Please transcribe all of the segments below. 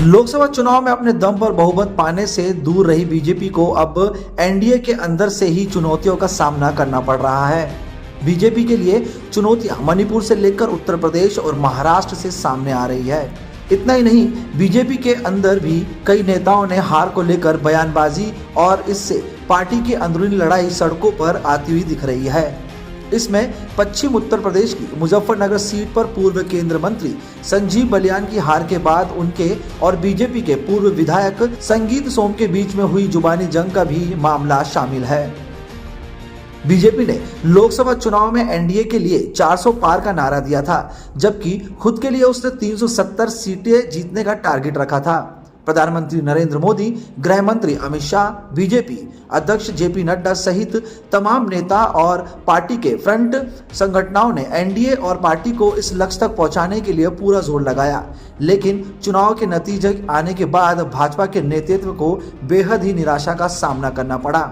लोकसभा चुनाव में अपने दम पर बहुमत पाने से दूर रही बीजेपी को अब एनडीए के अंदर से ही चुनौतियों का सामना करना पड़ रहा है। बीजेपी के लिए चुनौतियां मणिपुर से लेकर उत्तर प्रदेश और महाराष्ट्र से सामने आ रही है। इतना ही नहीं, बीजेपी के अंदर भी कई नेताओं ने हार को लेकर बयानबाजी और इससे पार्टी की अंदरूनी लड़ाई सड़कों पर आती हुई दिख रही है। इसमें पश्चिम उत्तर प्रदेश की मुजफ्फरनगर सीट पर पूर्व केंद्रीय मंत्री संजीव बलियान की हार के बाद उनके और बीजेपी के पूर्व विधायक संगीत सोम के बीच में हुई जुबानी जंग का भी मामला शामिल है। बीजेपी ने लोकसभा चुनाव में एनडीए के लिए 400 पार का नारा दिया था, जबकि खुद के लिए उसने 370 सीटें जीतने का टारगेट रखा था। प्रधानमंत्री नरेंद्र मोदी, गृह मंत्री अमित शाह, बीजेपी अध्यक्ष जेपी नड्डा सहित तमाम नेता और पार्टी के फ्रंट संगठनों ने एनडीए और पार्टी को इस लक्ष्य तक पहुंचाने के लिए पूरा जोर लगाया, लेकिन चुनाव के नतीजे आने के बाद भाजपा के नेतृत्व को बेहद ही निराशा का सामना करना पड़ा।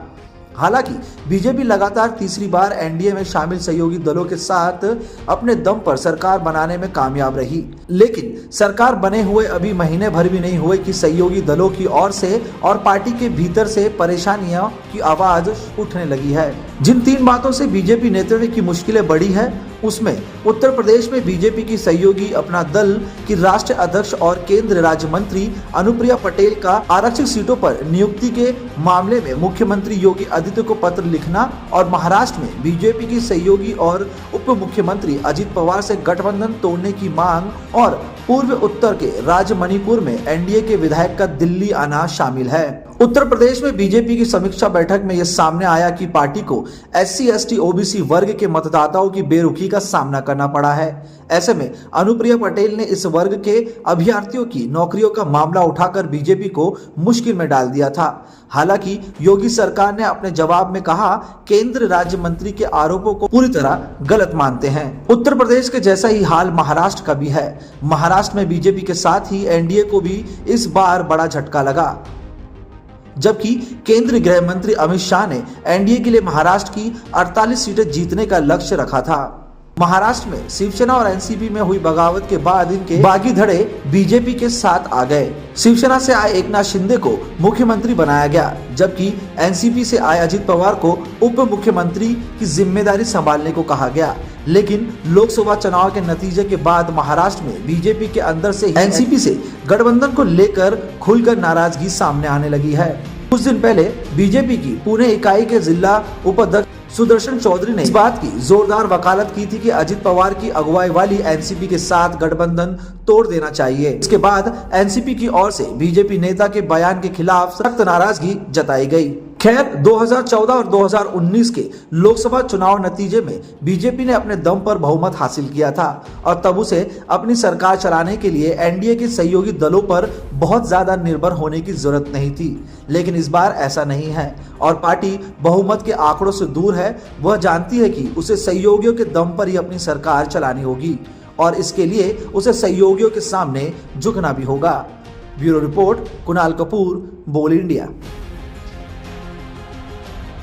हालांकि बीजेपी लगातार तीसरी बार एनडीए में शामिल सहयोगी दलों के साथ अपने दम पर सरकार बनाने में कामयाब रही, लेकिन सरकार बने हुए अभी महीने भर भी नहीं हुए कि सहयोगी दलों की ओर से और पार्टी के भीतर से परेशानियों की आवाज उठने लगी है। जिन 3 बातों से बीजेपी नेतृत्व की मुश्किलें बढ़ी है, उसमें उत्तर प्रदेश में बीजेपी की सहयोगी अपना दल की राष्ट्रीय अध्यक्ष और केंद्रीय राज्य मंत्री अनुप्रिया पटेल का आरक्षित सीटों पर नियुक्ति के मामले में मुख्यमंत्री योगी आदित्य को पत्र लिखना और महाराष्ट्र में बीजेपी की सहयोगी और उप मुख्यमंत्री अजित पवार से गठबंधन तोड़ने की मांग और पूर्व उत्तर के राज्य मणिपुर में एनडीए के विधायक का दिल्ली आना शामिल है। उत्तर प्रदेश में बीजेपी की समीक्षा बैठक में यह सामने आया कि पार्टी को एससी, एसटी, ओबीसी वर्ग के मतदाताओं की बेरुखी का सामना करना पड़ा है। ऐसे में अनुप्रिया पटेल ने इस वर्ग के अभ्यर्थियों की नौकरियों का मामला उठाकर बीजेपी को मुश्किल में डाल दिया था। हालांकि योगी सरकार ने अपने जवाब में कहा, केंद्र राज्य मंत्री के आरोपों को पूरी तरह गलत मानते हैं। उत्तर प्रदेश के जैसा ही हाल महाराष्ट्र का भी है। महाराष्ट्र में बीजेपी के साथ ही एनडीए को भी इस बार बड़ा झटका लगा, जबकि केंद्रीय गृह मंत्री अमित शाह ने एनडीए के लिए महाराष्ट्र की 48 सीटें जीतने का लक्ष्य रखा था। महाराष्ट्र में शिवसेना और एनसीपी में हुई बगावत के बाद इनके बागी धड़े बीजेपी के साथ आ गए। शिवसेना से आए एकनाथ शिंदे को मुख्यमंत्री बनाया गया, जबकि एनसीपी से आए अजित पवार को उप मुख्यमंत्री की जिम्मेदारी संभालने को कहा गया। लेकिन लोकसभा चुनाव के नतीजे के बाद महाराष्ट्र में बीजेपी के अंदर से एनसीपी से गठबंधन को लेकर खुलकर नाराजगी सामने आने लगी है। कुछ दिन पहले बीजेपी की पुणे इकाई के जिला उपाध्यक्ष सुदर्शन चौधरी ने इस बात की जोरदार वकालत की थी कि अजित पवार की अगुवाई वाली एनसीपी के साथ गठबंधन तोड़ देना चाहिए। इसके बाद एनसीपी की ओर से बीजेपी नेता के बयान के खिलाफ सख्त नाराजगी जताई गई। खैर, 2014 और 2019 के लोकसभा चुनाव नतीजे में बीजेपी ने अपने दम पर बहुमत हासिल किया था और तब उसे अपनी सरकार चलाने के लिए एनडीए के सहयोगी दलों पर बहुत ज्यादा निर्भर होने की जरूरत नहीं थी। लेकिन इस बार ऐसा नहीं है और पार्टी बहुमत के आंकड़ों से दूर है। वह जानती है कि उसे सहयोगियों के दम पर ही अपनी सरकार चलानी होगी और इसके लिए उसे सहयोगियों के सामने झुकना भी होगा। ब्यूरो रिपोर्ट, कुणाल कपूर, बोल इंडिया।